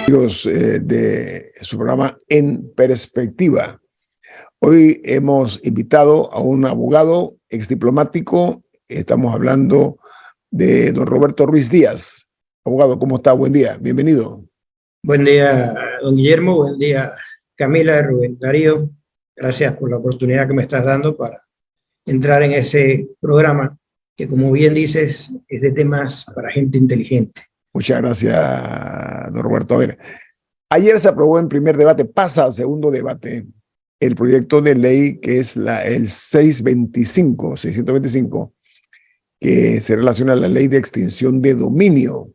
Amigos de su programa En Perspectiva. Hoy hemos invitado a un abogado exdiplomático. Estamos hablando de don Roberto Ruiz Díaz. Abogado, ¿cómo está? Buen día, bienvenido. Buen día, don Guillermo. Buen día, Camila, Rubén Darío. Gracias por la oportunidad que me estás dando para entrar en ese programa que, como bien dices, es de temas para gente inteligente. Muchas gracias, don Roberto. A ver, ayer se aprobó en primer debate, pasa a segundo debate, el proyecto de ley que es el 625, que se relaciona a la ley de extinción de dominio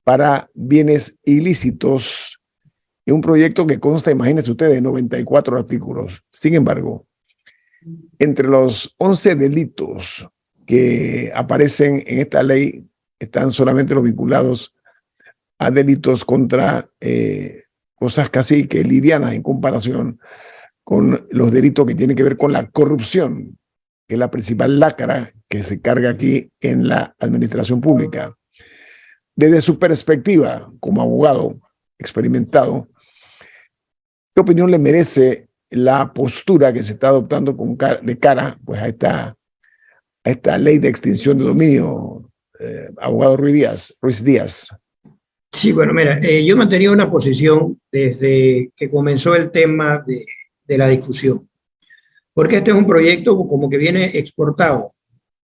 para bienes ilícitos. Es un proyecto que consta, imagínense ustedes, de 94 artículos. Sin embargo, entre los 11 delitos que aparecen en esta ley están solamente los vinculados a delitos contra cosas casi que livianas en comparación con los delitos que tienen que ver con la corrupción, que es la principal lacra que se carga aquí en la administración pública. Desde su perspectiva como abogado experimentado, ¿qué opinión le merece la postura que se está adoptando de cara pues, a esta ley de extinción de dominio, abogado Ruiz Díaz? Sí, bueno, mira, yo he mantenido una posición desde que comenzó el tema de la discusión, porque este es un proyecto como que viene exportado.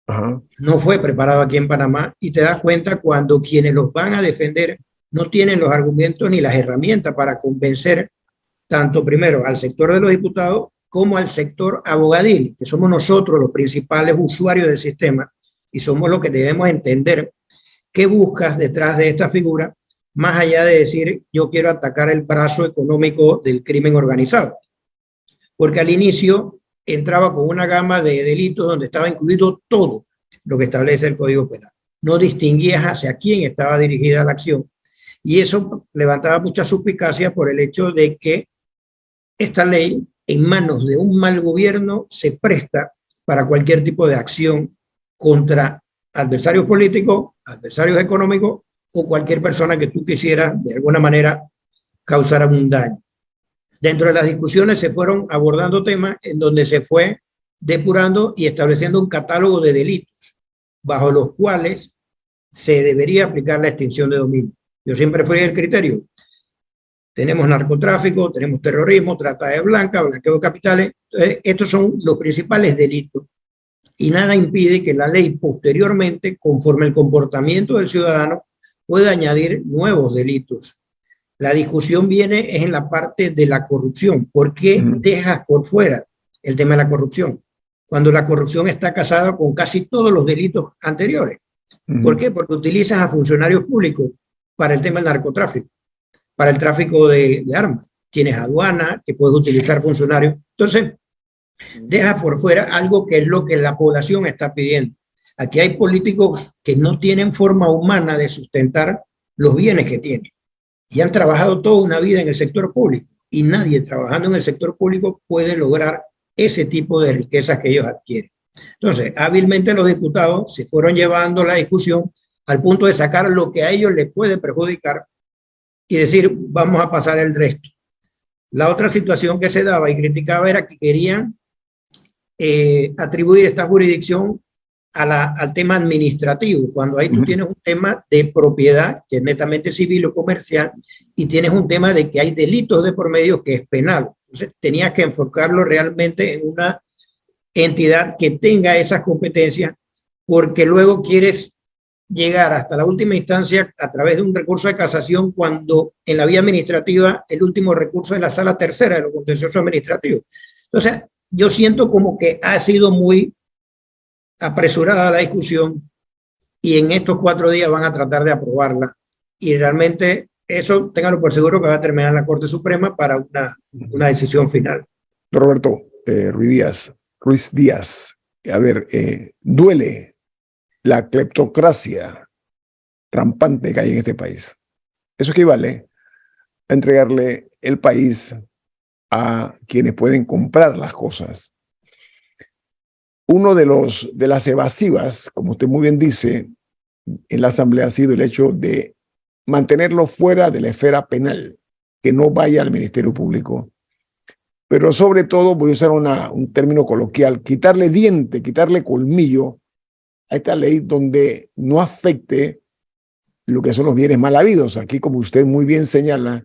Ajá. No fue preparado aquí en Panamá y te das cuenta cuando quienes los van a defender no tienen los argumentos ni las herramientas para convencer tanto primero al sector de los diputados como al sector abogadil, que somos nosotros los principales usuarios del sistema y somos los que debemos entender qué buscas detrás de esta figura, más allá de decir yo quiero atacar el brazo económico del crimen organizado. Porque al inicio entraba con una gama de delitos donde estaba incluido todo lo que establece el Código Penal. No distinguías hacia quién estaba dirigida la acción. Y eso levantaba mucha suspicacia por el hecho de que esta ley, en manos de un mal gobierno, se presta para cualquier tipo de acción contra adversarios políticos, adversarios económicos o cualquier persona que tú quisieras de alguna manera causar algún daño. Dentro de las discusiones se fueron abordando temas en donde se fue depurando y estableciendo un catálogo de delitos bajo los cuales se debería aplicar la extinción de dominio. Yo siempre fui del criterio. Tenemos narcotráfico, tenemos terrorismo, trata de blanca, blanqueo de capitales. Estos son los principales delitos. Y nada impide que la ley posteriormente, conforme el comportamiento del ciudadano, pueda añadir nuevos delitos. La discusión viene en la parte de la corrupción. ¿Por qué dejas por fuera el tema de la corrupción? Cuando la corrupción está casada con casi todos los delitos anteriores. ¿Por qué? Porque utilizas a funcionarios públicos para el tema del narcotráfico, para el tráfico de armas. Tienes aduana, que puedes utilizar funcionarios. Entonces, deja por fuera algo que es lo que la población está pidiendo. Aquí hay políticos que no tienen forma humana de sustentar los bienes que tienen. Y han trabajado toda una vida en el sector público. Y nadie trabajando en el sector público puede lograr ese tipo de riquezas que ellos adquieren. Entonces, hábilmente los diputados se fueron llevando la discusión al punto de sacar lo que a ellos les puede perjudicar y decir, vamos a pasar el resto. La otra situación que se daba y criticaba era que querían atribuir esta jurisdicción al tema administrativo, cuando ahí tú tienes un tema de propiedad, que es netamente civil o comercial, y tienes un tema de que hay delitos de por medio que es penal. Entonces, tenías que enfocarlo realmente en una entidad que tenga esas competencias, porque luego quieres llegar hasta la última instancia a través de un recurso de casación, cuando en la vía administrativa el último recurso es la sala tercera de lo contencioso administrativo. Entonces, yo siento como que ha sido muy apresurada la discusión y en estos 4 días van a tratar de aprobarla. Y realmente eso, ténganlo por seguro que va a terminar la Corte Suprema para una decisión final. Roberto Ruiz Díaz, a ver, duele la cleptocracia rampante que hay en este país. Eso equivale a entregarle el país a quienes pueden comprar las cosas. Uno de las evasivas, como usted muy bien dice, en la Asamblea ha sido el hecho de mantenerlo fuera de la esfera penal, que no vaya al Ministerio Público. Pero sobre todo, voy a usar un término coloquial, quitarle diente, quitarle colmillo a esta ley donde no afecte lo que son los bienes mal habidos. Aquí, como usted muy bien señala,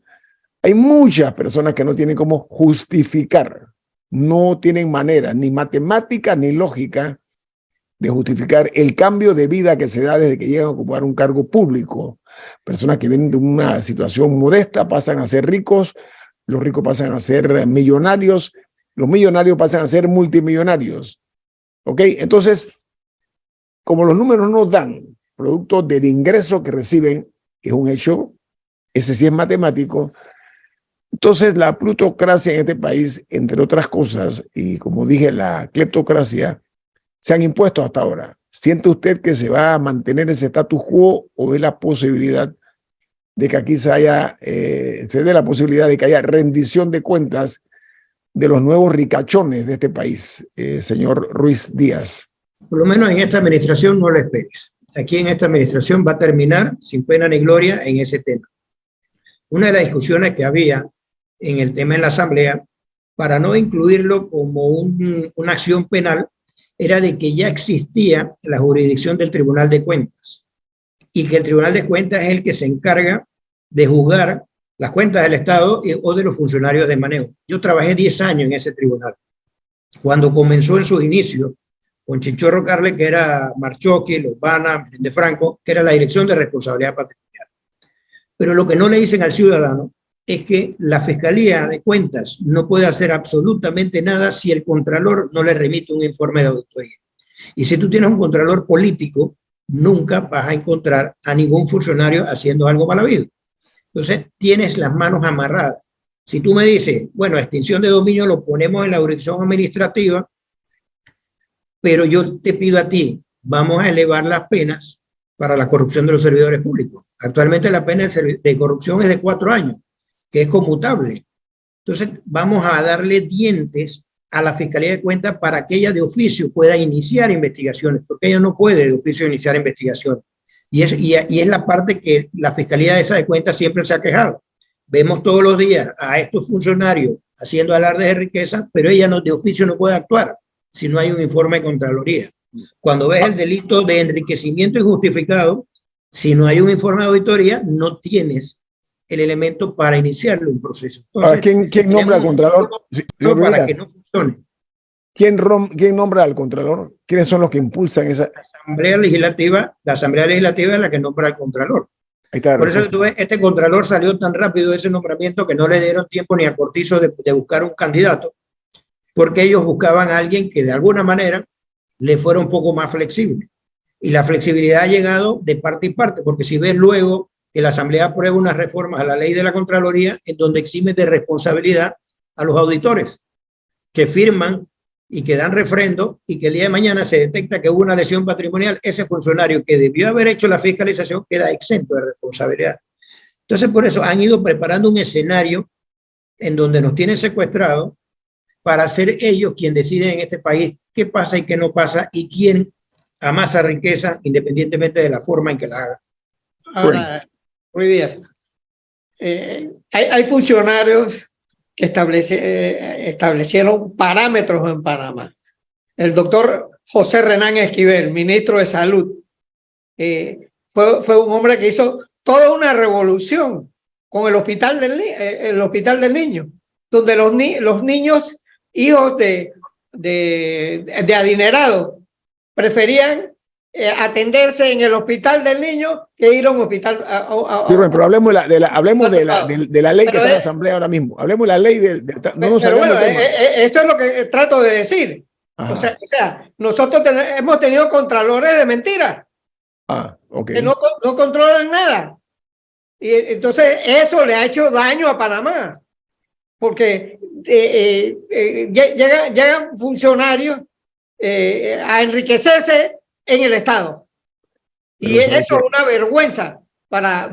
hay muchas personas que no tienen cómo justificar, no tienen manera, ni matemática ni lógica, de justificar el cambio de vida que se da desde que llegan a ocupar un cargo público. Personas que vienen de una situación modesta pasan a ser ricos, los ricos pasan a ser millonarios, los millonarios pasan a ser multimillonarios. ¿Ok? Entonces, como los números no dan, producto del ingreso que reciben, que es un hecho, ese sí es matemático. Entonces, la plutocracia en este país, entre otras cosas, y como dije, la cleptocracia, se han impuesto hasta ahora. ¿Siente usted que se va a mantener ese status quo o ve la posibilidad de que aquí se dé la posibilidad de que haya rendición de cuentas de los nuevos ricachones de este país, señor Ruiz Díaz? Por lo menos en esta administración no lo esperes. Aquí en esta administración va a terminar sin pena ni gloria en ese tema. Una de las discusiones que había en el tema en la Asamblea, para no incluirlo como una acción penal, era de que ya existía la jurisdicción del Tribunal de Cuentas y que el Tribunal de Cuentas es el que se encarga de juzgar las cuentas del Estado o de los funcionarios de manejo. Yo trabajé 10 años en ese tribunal. Cuando comenzó en sus inicios, con Chinchorro Carle, que era Marchoqui, Lombana, de Franco, que era la Dirección de Responsabilidad Patrimonial. Pero lo que no le dicen al ciudadano es que la Fiscalía de Cuentas no puede hacer absolutamente nada si el Contralor no le remite un informe de auditoría. Y si tú tienes un Contralor político, nunca vas a encontrar a ningún funcionario haciendo algo mal habido. Entonces, tienes las manos amarradas. Si tú me dices, bueno, extinción de dominio lo ponemos en la jurisdicción administrativa, pero yo te pido a ti, vamos a elevar las penas para la corrupción de los servidores públicos. Actualmente la pena de corrupción es de 4 años, que es conmutable. Entonces, vamos a darle dientes a la Fiscalía de Cuentas para que ella de oficio pueda iniciar investigaciones, porque ella no puede de oficio iniciar investigaciones. Y es la parte que la Fiscalía de Cuentas siempre se ha quejado. Vemos todos los días a estos funcionarios haciendo alardes de riqueza, pero ella no, de oficio no puede actuar si no hay un informe de Contraloría. Cuando ves el delito de enriquecimiento injustificado, si no hay un informe de auditoría, no tienes el elemento para iniciarle un proceso. Entonces, ¿quién nombra al Contralor? Para que no funcione. ¿Quién nombra al Contralor? ¿Quiénes son los que impulsan esa? La Asamblea Legislativa es la que nombra al Contralor. Por eso tú ves, este Contralor salió tan rápido de ese nombramiento que no le dieron tiempo ni a Cortizo de buscar un candidato, porque ellos buscaban a alguien que de alguna manera le fuera un poco más flexible. Y la flexibilidad ha llegado de parte y parte, porque si ves luego que la Asamblea aprueba unas reformas a la ley de la Contraloría en donde exime de responsabilidad a los auditores que firman y que dan refrendo y que el día de mañana se detecta que hubo una lesión patrimonial, ese funcionario que debió haber hecho la fiscalización queda exento de responsabilidad. Entonces, por eso han ido preparando un escenario en donde nos tienen secuestrados para ser ellos quienes deciden en este país qué pasa y qué no pasa y quién amasa riqueza independientemente de la forma en que la haga. Ahora, Ruiz Díaz, hay funcionarios que establecieron parámetros en Panamá. El doctor José Renán Esquivel, ministro de Salud, fue un hombre que hizo toda una revolución con el hospital del niño, donde los niños, hijos de adinerados, preferían atenderse en el hospital del niño que ir a un hospital. Pero hablemos de la ley que está en la Asamblea ahora mismo. Hablemos de la ley esto es lo que trato de decir. O sea, nosotros hemos tenido contralores de mentira. Okay. Que no controlan nada. Y entonces eso le ha hecho daño a Panamá. Porque llegan funcionarios a enriquecerse en el Estado. Y eso es una vergüenza para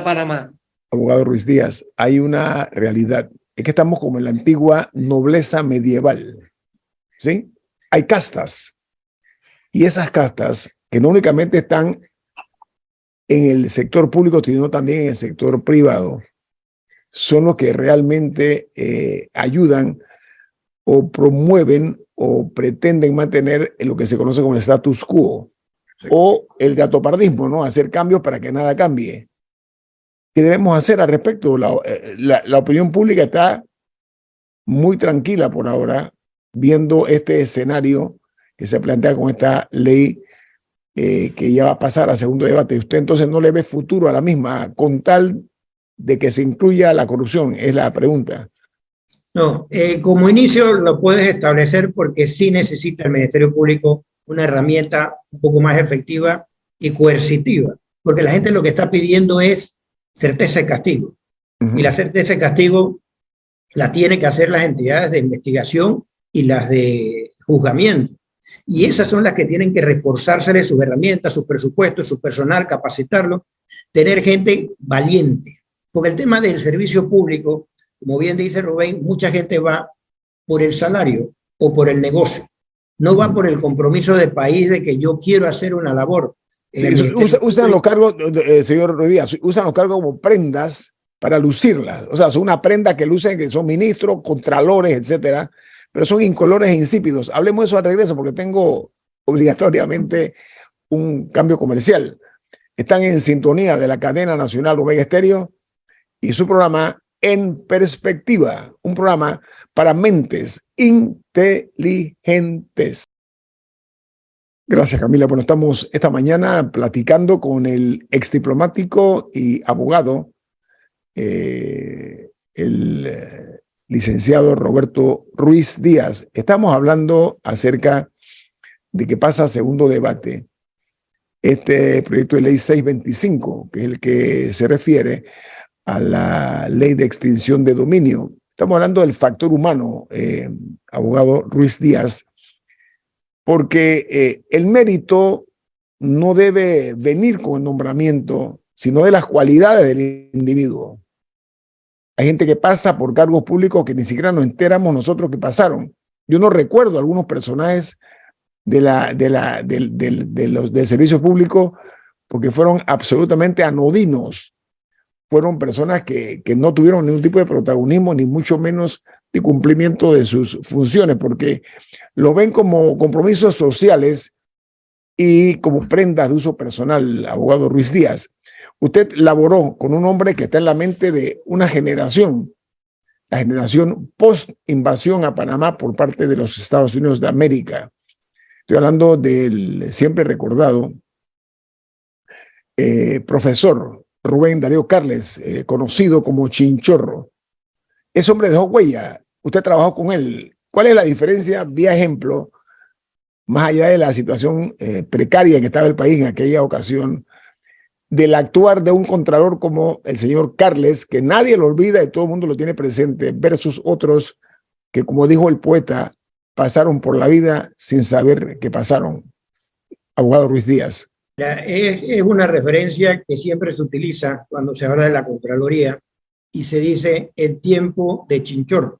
Panamá. Abogado Ruiz Díaz, hay una realidad. Es que estamos como en la antigua nobleza medieval. ¿Sí? Hay castas. Y esas castas que no únicamente están en el sector público, sino también en el sector privado, son los que realmente ayudan o promueven o pretenden mantener lo que se conoce como el status quo o el gatopardismo, ¿no? Hacer cambios para que nada cambie. ¿Qué debemos hacer al respecto? La opinión pública está muy tranquila por ahora, viendo este escenario que se plantea con esta ley que ya va a pasar a segundo debate. Usted entonces no le ve futuro a la misma, con tal de que se incluya la corrupción, es la pregunta. No, como inicio lo puedes establecer porque sí necesita el Ministerio Público una herramienta un poco más efectiva y coercitiva, porque la gente lo que está pidiendo es certeza de castigo. Y la certeza de castigo la tienen que hacer las entidades de investigación y las de juzgamiento. Y esas son las que tienen que reforzarse sus herramientas, sus presupuestos, su personal, capacitarlo, tener gente valiente. Porque el tema del servicio público, como bien dice Rubén, mucha gente va por el salario o por el negocio. No va por el compromiso de país de que yo quiero hacer una labor. Sí, usan los cargos, señor Ruiz Díaz, usan los cargos como prendas para lucirlas. O sea, son una prenda que lucen que son ministros, contralores, etcétera, pero son incolores e insípidos. Hablemos de eso al regreso porque tengo obligatoriamente un cambio comercial. Están en sintonía de la cadena nacional Omega Estéreo y su programa En Perspectiva, un programa para mentes inteligentes. Gracias, Camila. Bueno, estamos esta mañana platicando con el exdiplomático y abogado, licenciado Roberto Ruiz Díaz. Estamos hablando acerca de que pasa a segundo debate este proyecto de ley 625, que es el que se refiere a la ley de extinción de dominio. Estamos hablando del factor humano, abogado Ruiz Díaz, porque el mérito no debe venir con el nombramiento, sino de las cualidades del individuo. Hay gente que pasa por cargos públicos que ni siquiera nos enteramos nosotros que pasaron. Yo no recuerdo algunos personajes del servicio público porque fueron absolutamente anodinos. Fueron personas que no tuvieron ningún tipo de protagonismo, ni mucho menos de cumplimiento de sus funciones, porque lo ven como compromisos sociales y como prendas de uso personal, abogado Ruiz Díaz. Usted laboró con un hombre que está en la mente de una generación, la generación post-invasión a Panamá por parte de los Estados Unidos de América. Estoy hablando del siempre recordado profesor Rubén Darío Carles, conocido como Chinchorro. Ese hombre dejó huella. Usted trabajó con él. ¿Cuál es la diferencia, vía ejemplo, más allá de la situación precaria en que estaba el país en aquella ocasión, del actuar de un contralor como el señor Carles, que nadie lo olvida y todo el mundo lo tiene presente, versus otros que, como dijo el poeta, pasaron por la vida sin saber que pasaron? Abogado Ruiz Díaz. Es una referencia que siempre se utiliza cuando se habla de la Contraloría y se dice el tiempo de Chinchorro.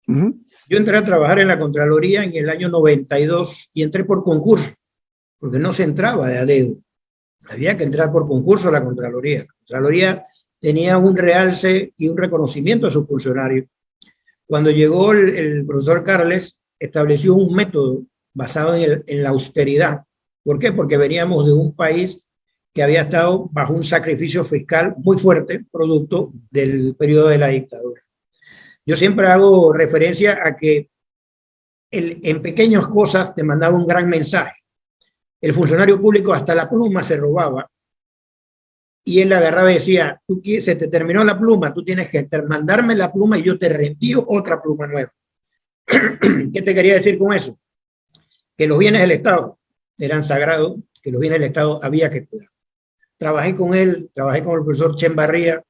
Yo entré a trabajar en la Contraloría en el año 92 y entré por concurso, porque no se entraba de a dedo. Había que entrar por concurso a la Contraloría. La Contraloría tenía un realce y un reconocimiento a sus funcionarios. Cuando llegó el profesor Carles, estableció un método basado en la austeridad. ¿Por qué? Porque veníamos de un país que había estado bajo un sacrificio fiscal muy fuerte, producto del periodo de la dictadura. Yo siempre hago referencia a que en pequeñas cosas te mandaba un gran mensaje. El funcionario público hasta la pluma se robaba y él agarraba y decía, se te terminó la pluma, tú tienes que mandarme la pluma y yo te reenvío otra pluma nueva. ¿Qué te quería decir con eso? Que los bienes del Estado eran sagrados, que los bienes del Estado había que cuidar. Trabajé con él, trabajé con el profesor Chen Barría,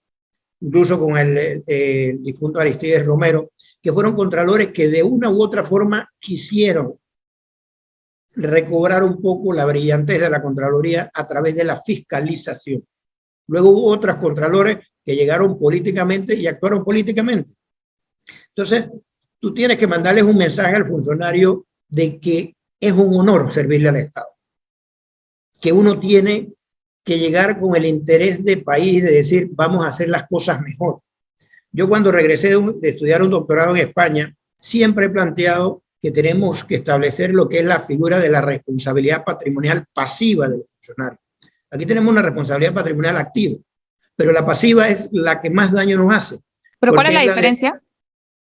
incluso con el difunto Aristides Romero, que fueron contralores que de una u otra forma quisieron recobrar un poco la brillantez de la Contraloría a través de la fiscalización. Luego hubo otros contralores que llegaron políticamente y actuaron políticamente. Entonces, tú tienes que mandarles un mensaje al funcionario de que es un honor servirle al Estado, que uno tiene que llegar con el interés de país de decir vamos a hacer las cosas mejor. Yo cuando regresé de estudiar un doctorado en España, siempre he planteado que tenemos que establecer lo que es la figura de la responsabilidad patrimonial pasiva del funcionario. Aquí tenemos una responsabilidad patrimonial activa, pero la pasiva es la que más daño nos hace. ¿Pero cuál es la diferencia?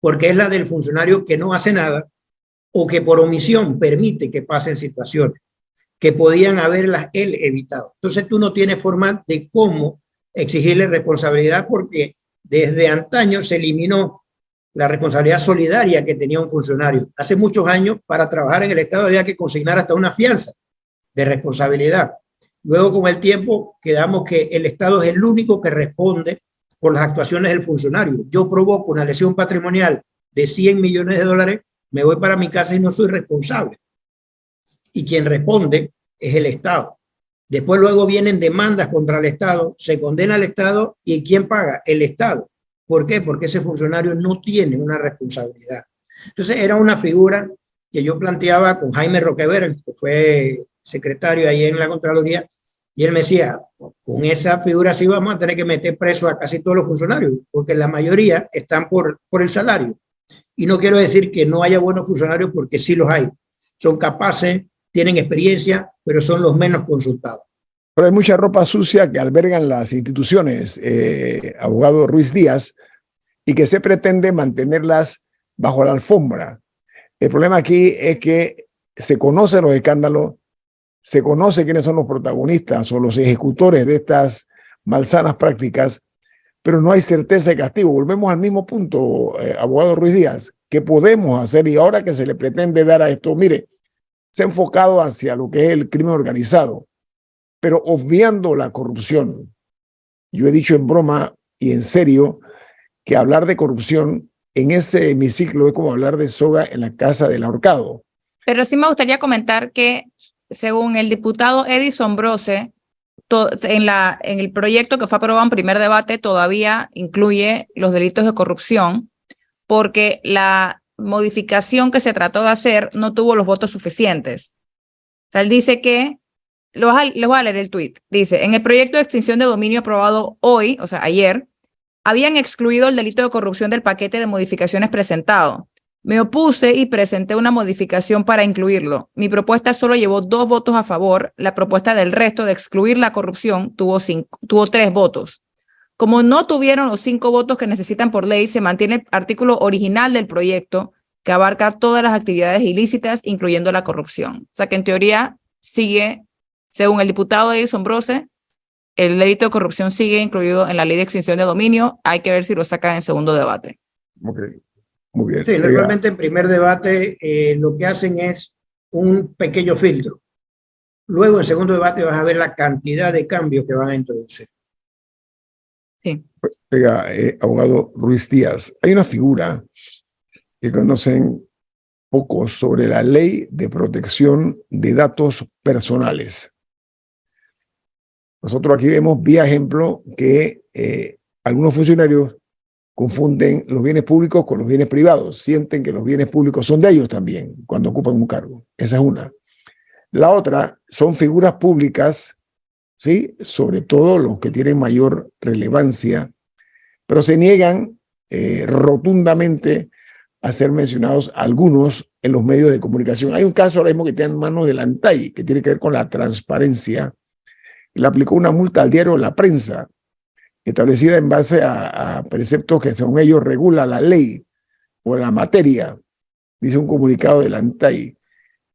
Porque es la del funcionario que no hace nada o que por omisión permite que pasen situaciones que podían haberlas él evitado. Entonces tú no tienes forma de cómo exigirle responsabilidad porque desde antaño se eliminó la responsabilidad solidaria que tenía un funcionario. Hace muchos años, para trabajar en el Estado había que consignar hasta una fianza de responsabilidad. Luego, con el tiempo, quedamos que el Estado es el único que responde por las actuaciones del funcionario. Yo provoco una lesión patrimonial de 100 millones de dólares, me voy para mi casa y no soy responsable. Y quien responde es el Estado. Después luego vienen demandas contra el Estado, se condena al Estado y ¿quién paga? El Estado. ¿Por qué? Porque ese funcionario no tiene una responsabilidad. Entonces era una figura que yo planteaba con Jaime Roquever, que fue secretario ahí en la Contraloría, y él me decía, con esa figura sí vamos a tener que meter preso a casi todos los funcionarios, porque la mayoría están por el salario. Y no quiero decir que no haya buenos funcionarios, porque sí los hay. Son capaces, tienen experiencia, pero son los menos consultados. Pero hay mucha ropa sucia que albergan las instituciones, abogado Ruiz Díaz, y que se pretende mantenerlas bajo la alfombra. El problema aquí es que se conocen los escándalos, se conoce quiénes son los protagonistas o los ejecutores de estas malsanas prácticas, pero no hay certeza de castigo. Volvemos al mismo punto, abogado Ruiz Díaz, ¿qué podemos hacer? Y ahora que se le pretende dar a esto, mire, se ha enfocado hacia lo que es el crimen organizado, pero obviando la corrupción. Yo he dicho en broma y en serio que hablar de corrupción en ese hemiciclo es como hablar de soga en la casa del ahorcado. Pero sí me gustaría comentar que, según el diputado Edison Brose, en el proyecto que fue aprobado en primer debate todavía incluye los delitos de corrupción, porque la modificación que se trató de hacer no tuvo los votos suficientes. O sea, él dice que, les voy a leer el tuit, dice, en el proyecto de extinción de dominio aprobado hoy, o sea, ayer, habían excluido el delito de corrupción del paquete de modificaciones presentado. Me opuse y presenté una modificación para incluirlo. Mi propuesta solo llevó 2 votos a favor. La propuesta del resto de excluir la corrupción tuvo 3 votos. Como no tuvieron los 5 votos que necesitan por ley, se mantiene el artículo original del proyecto que abarca todas las actividades ilícitas, incluyendo la corrupción. O sea que en teoría sigue, según el diputado Edison Brose, el delito de corrupción sigue incluido en la ley de extinción de dominio. Hay que ver si lo sacan en segundo debate. Okay. Muy bien. Sí, normalmente en primer debate lo que hacen es un pequeño filtro. Luego en segundo debate vas a ver la cantidad de cambios que van a introducir. Sí. Oiga, abogado Ruiz Díaz, hay una figura que conocen pocos sobre la ley de protección de datos personales. Nosotros aquí vemos, vía ejemplo, que algunos funcionarios confunden los bienes públicos con los bienes privados, sienten que los bienes públicos son de ellos también cuando ocupan un cargo. Esa es una. La otra son figuras públicas, ¿sí? Sobre todo los que tienen mayor relevancia, pero se niegan rotundamente a ser mencionados algunos en los medios de comunicación. Hay un caso ahora mismo que está en manos del ANTAI, que tiene que ver con la transparencia. Le aplicó una multa al diario La Prensa, establecida en base a preceptos que según ellos regula la ley o la materia, dice un comunicado del ANTAI.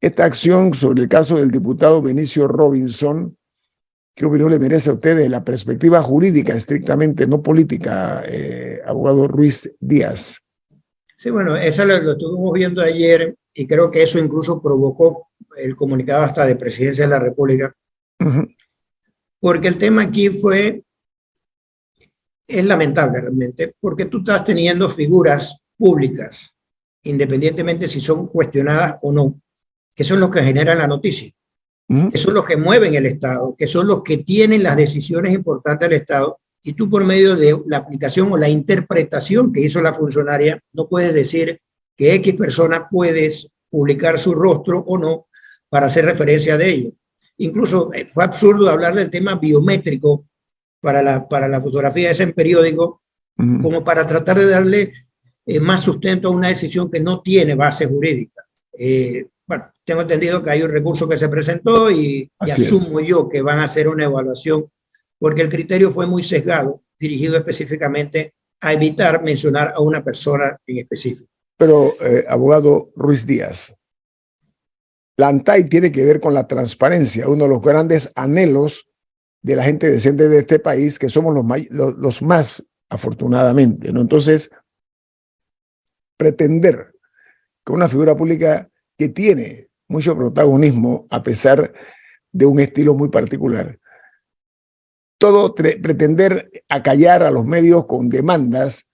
Esta acción sobre el caso del diputado Benicio Robinson, ¿qué opinión le merece a usted desde la perspectiva jurídica, estrictamente no política, abogado Ruiz Díaz? Sí, bueno, eso lo estuvimos viendo ayer y creo que eso incluso provocó el comunicado hasta de Presidencia de la República, porque el tema aquí es lamentable realmente, porque tú estás teniendo figuras públicas, independientemente si son cuestionadas o no, que son los que generan la noticia, que son los que mueven el Estado, que son los que tienen las decisiones importantes del Estado, y tú por medio de la aplicación o la interpretación que hizo la funcionaria, no puedes decir que X persona puedes publicar su rostro o no para hacer referencia de ella. Incluso fue absurdo hablar del tema biométrico para la fotografía de ese periódico, como para tratar de darle más sustento a una decisión que no tiene base jurídica. Bueno, tengo entendido que hay un recurso que se presentó y asumo yo que van a hacer una evaluación, porque el criterio fue muy sesgado, dirigido específicamente a evitar mencionar a una persona en específico. Pero, abogado Ruiz Díaz, la ANTAI tiene que ver con la transparencia, uno de los grandes anhelos de la gente decente de este país, que somos los más, afortunadamente, ¿no? Entonces, pretender que una figura pública que tiene mucho protagonismo, a pesar de un estilo muy particular, pretender acallar a los medios con demandas,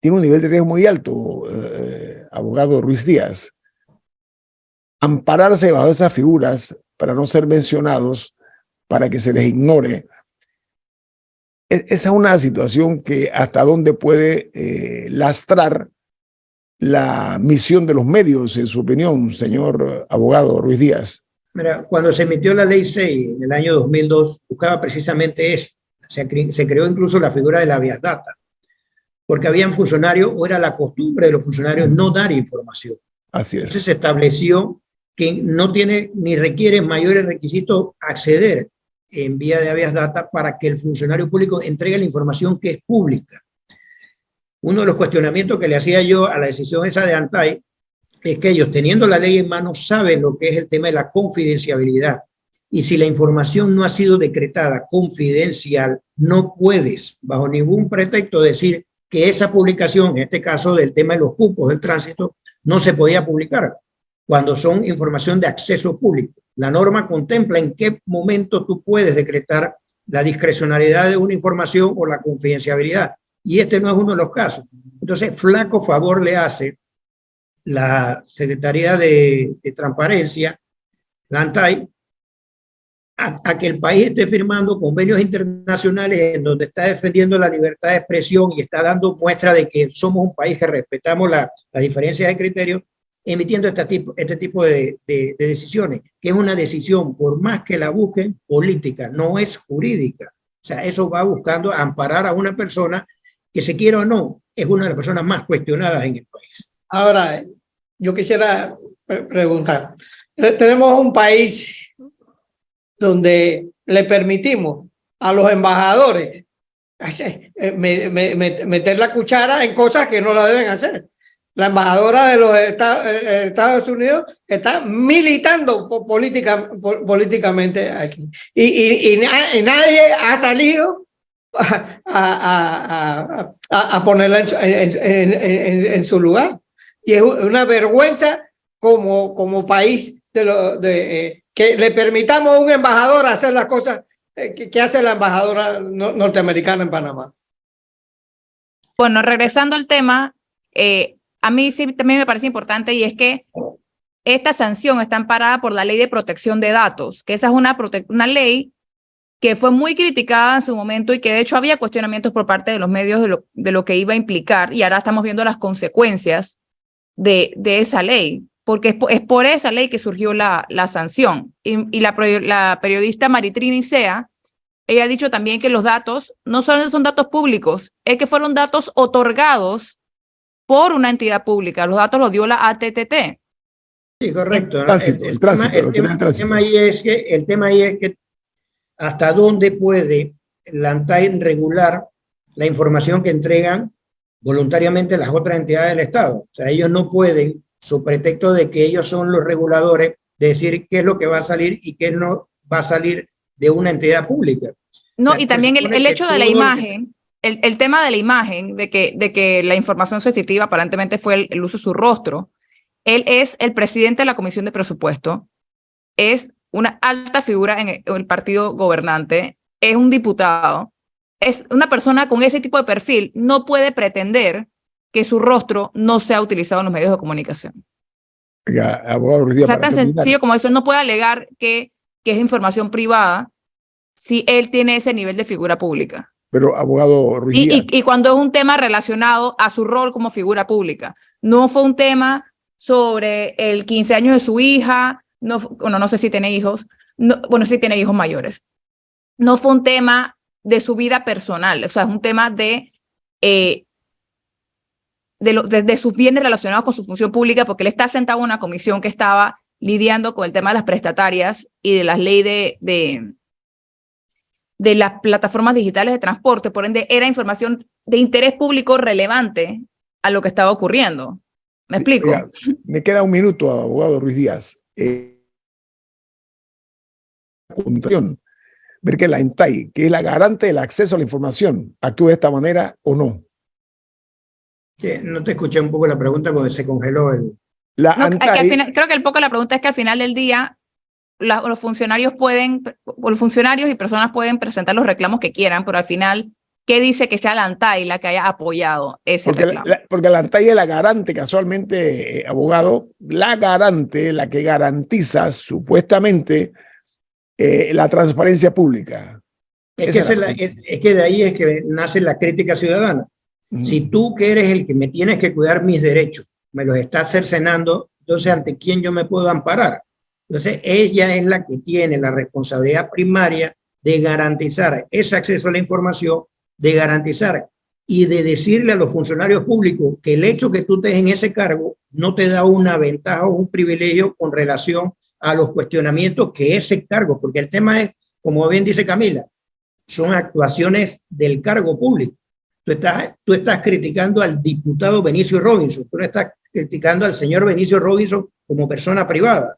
tiene un nivel de riesgo muy alto, abogado Ruiz Díaz. Ampararse bajo esas figuras para no ser mencionados, para que se les ignore, esa es una situación que hasta dónde puede lastrar la misión de los medios, en su opinión, señor abogado Ruiz Díaz. Mira, cuando se emitió la Ley 6 en el año 2002, buscaba precisamente eso. Se creó incluso la figura de la habeas data, porque habían funcionarios, o era la costumbre de los funcionarios no dar información. Así es. Entonces se estableció que no tiene ni requiere mayores requisitos acceder en vía de habeas data para que el funcionario público entregue la información que es pública. Uno de los cuestionamientos que le hacía yo a la decisión esa de ANTAI es que ellos, teniendo la ley en mano, saben lo que es el tema de la confidencialidad. Y si la información no ha sido decretada confidencial, no puedes, bajo ningún pretexto, decir que esa publicación, en este caso del tema de los cupos del tránsito, no se podía publicar cuando son información de acceso público. La norma contempla en qué momento tú puedes decretar la discrecionalidad de una información o la confidencialidad. Y este no es uno de los casos. Entonces, flaco favor le hace la Secretaría de Transparencia, la ANTAI, a que el país esté firmando convenios internacionales en donde está defendiendo la libertad de expresión y está dando muestra de que somos un país que respetamos la diferencia de criterios, emitiendo este tipo de decisiones, que es una decisión, por más que la busquen, política, no es jurídica. O sea, eso va buscando amparar a una persona que, se quiera o no, es una de las personas más cuestionadas en el país. Ahora, yo quisiera preguntar, tenemos un país donde le permitimos a los embajadores meter la cuchara en cosas que no la deben hacer. La embajadora de los Estados Unidos está militando políticamente aquí. Y nadie ha salido a ponerla en su lugar. Y es una vergüenza como país que le permitamos a un embajador hacer las cosas que hace la embajadora norteamericana en Panamá. Bueno, regresando al tema, a mí sí también me parece importante, y es que esta sanción está amparada por la Ley de Protección de Datos, que esa es una ley que fue muy criticada en su momento y que de hecho había cuestionamientos por parte de los medios de lo que iba a implicar, y ahora estamos viendo las consecuencias de esa ley, porque es por esa ley que surgió la sanción. Y la periodista Maritrini Sea, ella ha dicho también que los datos no solo son datos públicos, es que fueron datos otorgados por una entidad pública. Los datos los dio la ATTT. Sí, correcto. El tema ahí es que hasta dónde puede la ANTAI regular la información que entregan voluntariamente las otras entidades del Estado. O sea, ellos no pueden, su pretexto de que ellos son los reguladores, decir qué es lo que va a salir y qué no va a salir de una entidad pública. No, o sea, y también el hecho de la imagen, el tema de la imagen, de que la información sensitiva aparentemente fue el uso de su rostro. Él es el presidente de la Comisión de Presupuesto, es una alta figura en el partido gobernante, es un diputado, es una persona con ese tipo de perfil, no puede pretender que su rostro no sea utilizado en los medios de comunicación. Oiga, abogado Ruiz Díaz, o sea, tan sencillo como eso, no puede alegar que es información privada si él tiene ese nivel de figura pública. Pero, abogado Ruiz Díaz. Y cuando es un tema relacionado a su rol como figura pública, no fue un tema sobre el 15 años de su hija, no sé si tiene hijos, no, bueno, sí tiene hijos mayores. No fue un tema de su vida personal, o sea, es un tema de sus bienes relacionados con su función pública, porque él está sentado en una comisión que estaba lidiando con el tema de las prestatarias y de las leyes de las plataformas digitales de transporte. Por ende, era información de interés público relevante a lo que estaba ocurriendo. ¿Me explico? Oiga, me queda un minuto, abogado Ruiz Díaz. Ver que la ANTAI, que es la garante del acceso a la información, actúe de esta manera o no. Que no te escuché un poco la pregunta porque se congeló el... La No, ANTAI, creo que el poco la pregunta es que al final del día los funcionarios y personas pueden presentar los reclamos que quieran, pero al final, ¿qué dice que sea la ANTAI la que haya apoyado ese reclamo? porque la ANTAI es la garante, casualmente, abogado, la garante, la que garantiza supuestamente la transparencia pública. Es que de ahí es que nace la crítica ciudadana. Si tú que eres el que me tienes que cuidar mis derechos, me los estás cercenando, entonces ¿ante quién yo me puedo amparar? Entonces ella es la que tiene la responsabilidad primaria de garantizar ese acceso a la información, de garantizar y de decirle a los funcionarios públicos que el hecho que tú estés en ese cargo no te da una ventaja o un privilegio con relación a los cuestionamientos que ese cargo, porque el tema es, como bien dice Camila, son actuaciones del cargo público. Tú estás criticando al diputado Benicio Robinson, tú no estás criticando al señor Benicio Robinson como persona privada.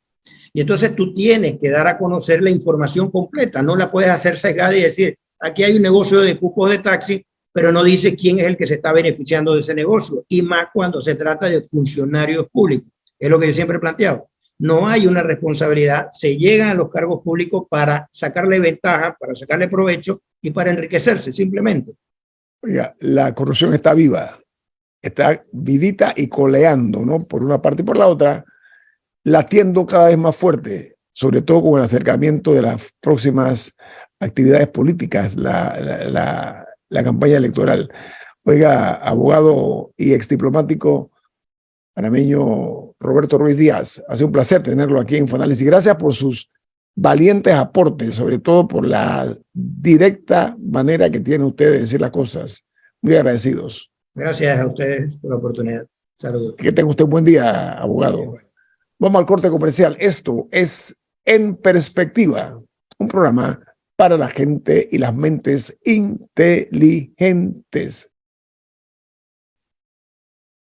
Y entonces tú tienes que dar a conocer la información completa, no la puedes hacer sesgada y decir, aquí hay un negocio de cupos de taxi, pero no dice quién es el que se está beneficiando de ese negocio, y más cuando se trata de funcionarios públicos. Es lo que yo siempre he planteado. No hay una responsabilidad, se llegan a los cargos públicos para sacarle ventaja, para sacarle provecho y para enriquecerse simplemente. Oiga, la corrupción está viva, está vivita y coleando, ¿no? Por una parte y por la otra, latiendo cada vez más fuerte, sobre todo con el acercamiento de las próximas actividades políticas, la campaña electoral. Oiga, abogado y exdiplomático panameño Roberto Ruiz Díaz, ha sido un placer tenerlo aquí en Infoanálisis. Gracias por sus valientes aportes, sobre todo por la directa manera que tiene usted de decir las cosas. Muy agradecidos. Gracias a ustedes por la oportunidad. Saludos. Que tenga usted un buen día, abogado. Vamos al corte comercial. Esto es En Perspectiva, un programa para la gente y las mentes inteligentes.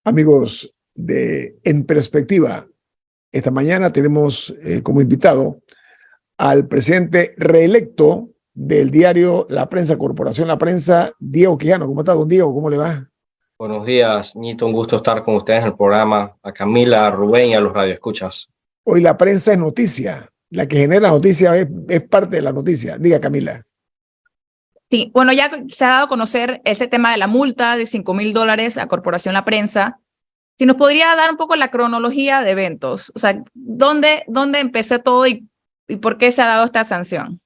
Amigos de En Perspectiva, esta mañana tenemos como invitado al presidente reelecto del diario La Prensa, Corporación La Prensa, Diego Quijano. ¿Cómo está, don Diego? ¿Cómo le va? Buenos días, Nito. Un gusto estar con ustedes en el programa. A Camila, a Rubén y a los radioescuchas. Hoy la prensa es noticia. La que genera noticia es parte de la noticia. Diga, Camila. Sí, bueno, ya se ha dado a conocer este tema de la multa de $5,000 a Corporación La Prensa. Si nos podría dar un poco la cronología de eventos, o sea, ¿dónde empezó todo y por qué se ha dado esta sanción?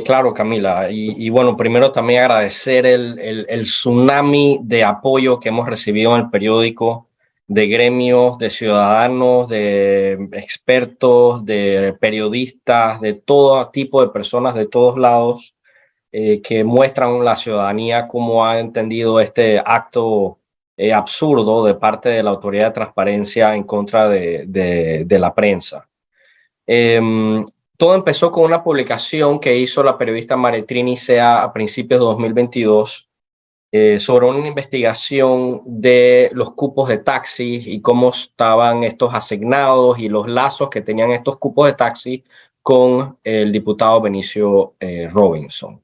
Claro, Camila. Y bueno, primero también agradecer el tsunami de apoyo que hemos recibido en el periódico, de gremios, de ciudadanos, de expertos, de periodistas, de todo tipo de personas de todos lados que muestran a la ciudadanía cómo ha entendido este acto absurdo de parte de la Autoridad de Transparencia en contra de la prensa. Todo empezó con una publicación que hizo la periodista Maretrini Sea a principios de 2022 sobre una investigación de los cupos de taxi y cómo estaban estos asignados y los lazos que tenían estos cupos de taxi con el diputado Benicio Robinson.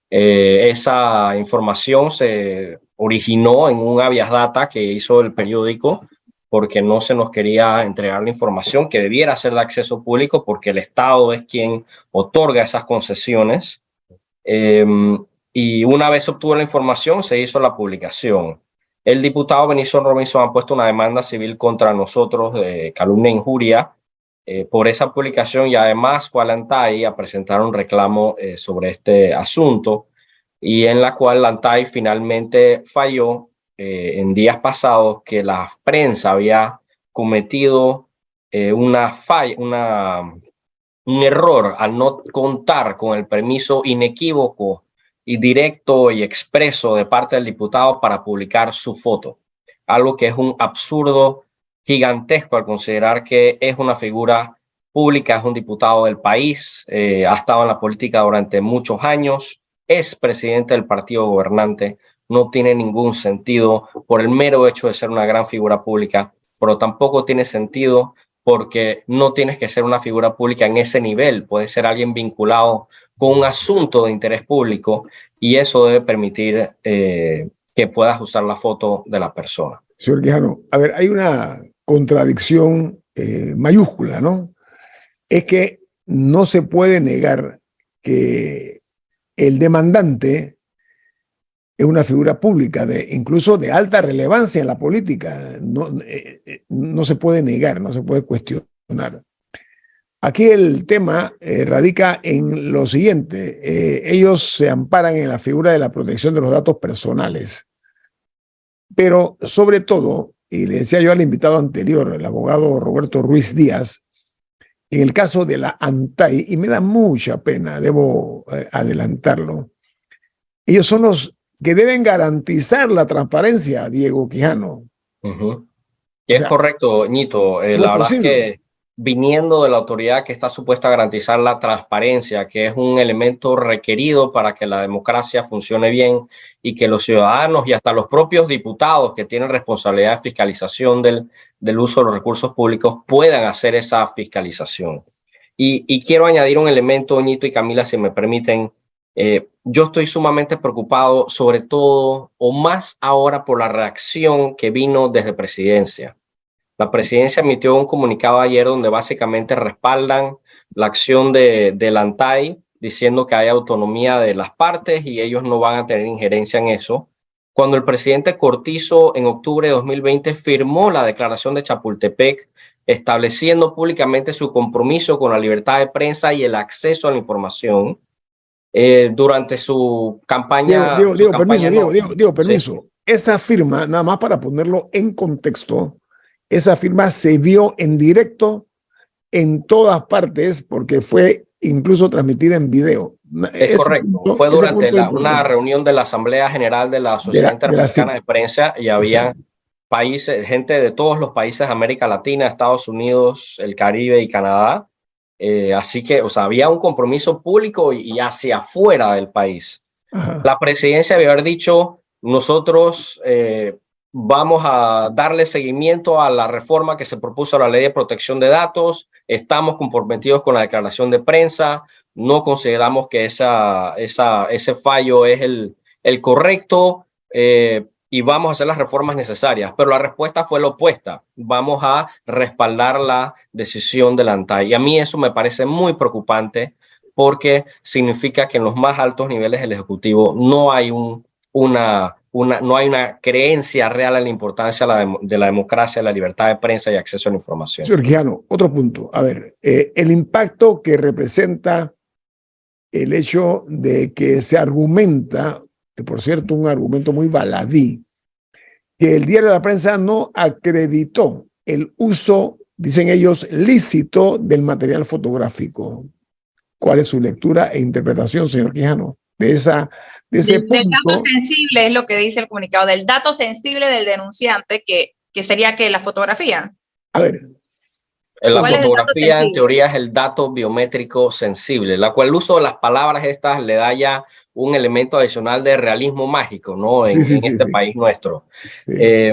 Esa información se originó en un habeas data que hizo el periódico porque no se nos quería entregar la información que debiera ser de acceso público porque el Estado es quien otorga esas concesiones. Y una vez obtuvo la información, se hizo la publicación. El diputado Benicio Robinson ha puesto una demanda civil contra nosotros de calumnia e injuria por esa publicación y además fue a la ANTAI a presentar un reclamo sobre este asunto y en la cual la ANTAI finalmente falló en días pasados que la prensa había cometido una un error al no contar con el permiso inequívoco y directo y expreso de parte del diputado para publicar su foto. Algo que es un absurdo gigantesco al considerar que es una figura pública, es un diputado del país, ha estado en la política durante muchos años, es presidente del partido gobernante, no tiene ningún sentido por el mero hecho de ser una gran figura pública, pero tampoco tiene sentido porque no tienes que ser una figura pública en ese nivel, puedes ser alguien vinculado con un asunto de interés público y eso debe permitir que puedas usar la foto de la persona. Señor Quijano, a ver, hay una contradicción mayúscula, ¿no? Es que no se puede negar que el demandante es una figura pública, incluso de alta relevancia en la política. No se puede negar, no se puede cuestionar. Aquí el tema radica en lo siguiente. Ellos se amparan en la figura de la protección de los datos personales. Pero sobre todo, y le decía yo al invitado anterior, el abogado Roberto Ruiz Díaz, en el caso de la ANTAI, y me da mucha pena, debo adelantarlo, ellos son los que deben garantizar la transparencia, Diego Quijano. Es correcto, Ñito. La verdad es que viniendo de la autoridad que está supuesta a garantizar la transparencia, que es un elemento requerido para que la democracia funcione bien y que los ciudadanos y hasta los propios diputados que tienen responsabilidad de fiscalización del uso de los recursos públicos puedan hacer esa fiscalización. Y quiero añadir un elemento, Ñito y Camila, si me permiten. Yo estoy sumamente preocupado, sobre todo, o más ahora, por la reacción que vino desde presidencia. La presidencia emitió un comunicado ayer donde básicamente respaldan la acción de la ANTAI, diciendo que hay autonomía de las partes y ellos no van a tener injerencia en eso. Cuando el presidente Cortizo en octubre de 2020 firmó la declaración de Chapultepec, estableciendo públicamente su compromiso con la libertad de prensa y el acceso a la información, durante su campaña. Diego, permiso. Sí. Esa firma, nada más para ponerlo en contexto, esa firma se vio en directo en todas partes porque fue incluso transmitida en video. Es correcto. Fue durante una reunión de la Asamblea General de la Sociedad Interamericana de Prensa y había países, gente de todos los países de América Latina, Estados Unidos, el Caribe y Canadá. Así que, o sea, había un compromiso público y hacia afuera del país. Ajá. La presidencia había dicho, nosotros vamos a darle seguimiento a la reforma que se propuso a la Ley de Protección de Datos, estamos comprometidos con la declaración de prensa, no consideramos que ese fallo es el correcto, y vamos a hacer las reformas necesarias, pero la respuesta fue la opuesta. Vamos a respaldar la decisión de la ANTAI. Y a mí eso me parece muy preocupante porque significa que en los más altos niveles del Ejecutivo no hay una creencia real en la importancia de la democracia, la libertad de prensa y acceso a la información. Señor Quijano, otro punto. A ver, el impacto que representa el hecho de que se argumenta, que por cierto un argumento muy baladí, que el diario de la prensa no acreditó el uso, dicen ellos, lícito del material fotográfico. ¿Cuál es su lectura e interpretación, señor Quijano, de ese punto? Del dato sensible es lo que dice el comunicado, del dato sensible del denunciante, que sería que la fotografía. A ver. La fotografía en teoría es el dato biométrico sensible, la cual el uso de las palabras estas le da ya un elemento adicional de realismo mágico, ¿no? En este país nuestro. Sí.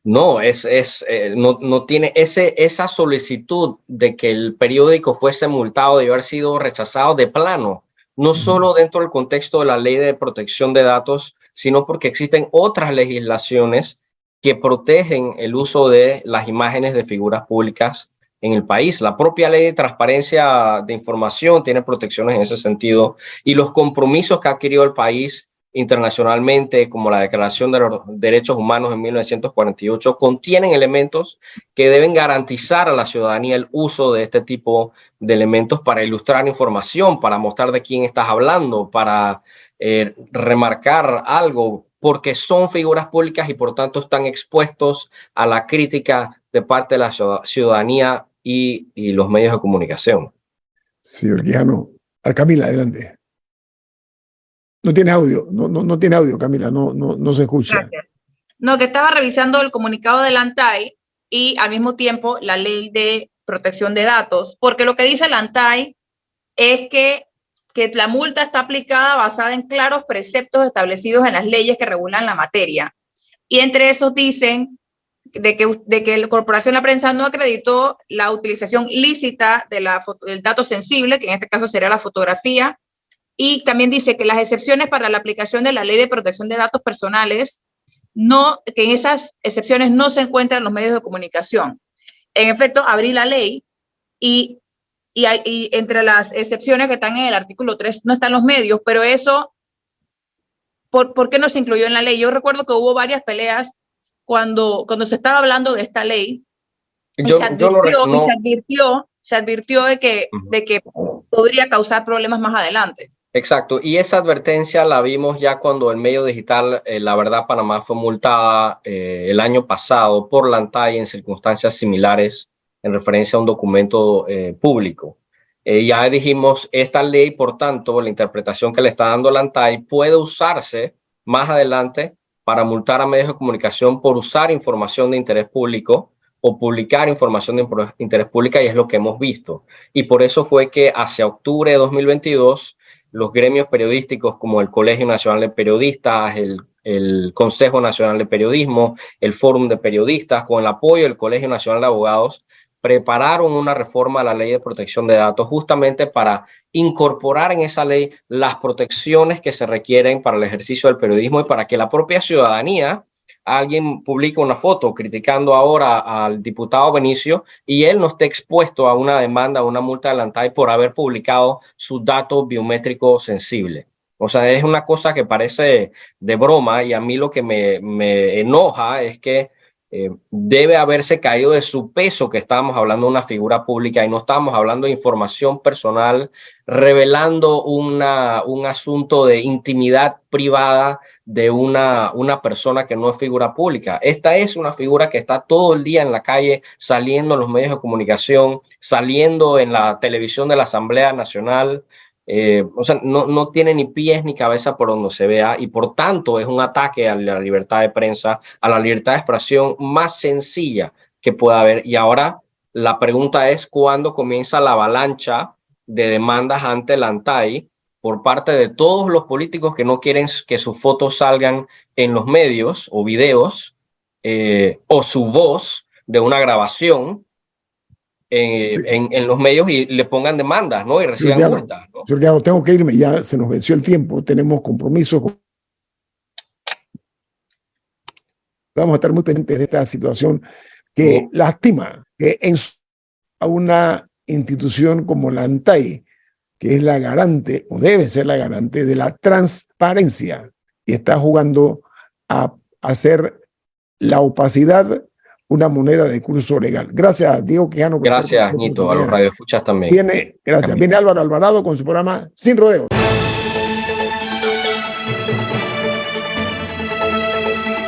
No tiene esa solicitud de que el periódico fuese multado de haber sido rechazado de plano, no solo dentro del contexto de la Ley de Protección de Datos, sino porque existen otras legislaciones que protegen el uso de las imágenes de figuras públicas en el país. La propia Ley de Transparencia de Información tiene protecciones en ese sentido y los compromisos que ha adquirido el país internacionalmente, como la Declaración de los Derechos Humanos en 1948, contienen elementos que deben garantizar a la ciudadanía el uso de este tipo de elementos para ilustrar información, para mostrar de quién estás hablando, para remarcar algo, porque son figuras públicas y por tanto están expuestos a la crítica de parte de la ciudadanía y los medios de comunicación. Señor Quijano. Camila, adelante. No tiene audio, no tiene audio, Camila, no se escucha. Gracias. No, que estaba revisando el comunicado de la ANTAI y al mismo tiempo la ley de protección de datos, porque lo que dice la ANTAI es que la multa está aplicada basada en claros preceptos establecidos en las leyes que regulan la materia. Y entre esos dicen de que la Corporación La Prensa no acreditó la utilización lícita del dato sensible, que en este caso sería la fotografía, y también dice que las excepciones para la aplicación de la Ley de Protección de Datos Personales, que en esas excepciones no se encuentran los medios de comunicación. En efecto, abrí la ley y entre las excepciones que están en el artículo 3 no están los medios, pero eso, ¿por qué no se incluyó en la ley? Yo recuerdo que hubo varias peleas cuando se estaba hablando de esta ley. Se advirtió de que podría causar problemas más adelante. Exacto, y esa advertencia la vimos ya cuando el medio digital, La Verdad Panamá, fue multada el año pasado por la ANTAI en circunstancias similares en referencia a un documento público. Ya dijimos, esta ley, por tanto, la interpretación que le está dando la ANTAI puede usarse más adelante para multar a medios de comunicación por usar información de interés público o publicar información de interés público, y es lo que hemos visto. Y por eso fue que hacia octubre de 2022, los gremios periodísticos como el Colegio Nacional de Periodistas, el Consejo Nacional de Periodismo, el Fórum de Periodistas, con el apoyo del Colegio Nacional de Abogados, prepararon una reforma a la Ley de Protección de Datos justamente para incorporar en esa ley las protecciones que se requieren para el ejercicio del periodismo y para que la propia ciudadanía, alguien publica una foto criticando ahora al diputado Benicio y él no esté expuesto a una demanda, a una multa de la ANTAI por haber publicado sus datos biométricos sensibles. O sea, es una cosa que parece de broma, y a mí lo que me enoja es que debe haberse caído de su peso que estábamos hablando de una figura pública y no estábamos hablando de información personal, revelando un asunto de intimidad privada de una persona que no es figura pública. Esta es una figura que está todo el día en la calle, saliendo en los medios de comunicación, saliendo en la televisión de la Asamblea Nacional. O sea, no tiene ni pies ni cabeza por donde se vea, y por tanto es un ataque a la libertad de prensa, a la libertad de expresión más sencilla que pueda haber. Y ahora la pregunta es cuándo comienza la avalancha de demandas ante la ANTAI por parte de todos los políticos que no quieren que sus fotos salgan en los medios o videos, o su voz de una grabación en los medios, y le pongan demandas, ¿no? Y reciban multas, ¿no? Señor Quijano, tengo que irme, ya se nos venció el tiempo, tenemos compromisos. Vamos a estar muy pendientes de esta situación que lastima que a una institución como la ANTAI, que es la garante, o debe ser la garante de la transparencia, y está jugando a hacer la opacidad una moneda de curso legal. Gracias, Diego Quijano. Gracias, Ñito, a los radioescuchas también. Viene Álvaro Alvarado con su programa Sin Rodeos.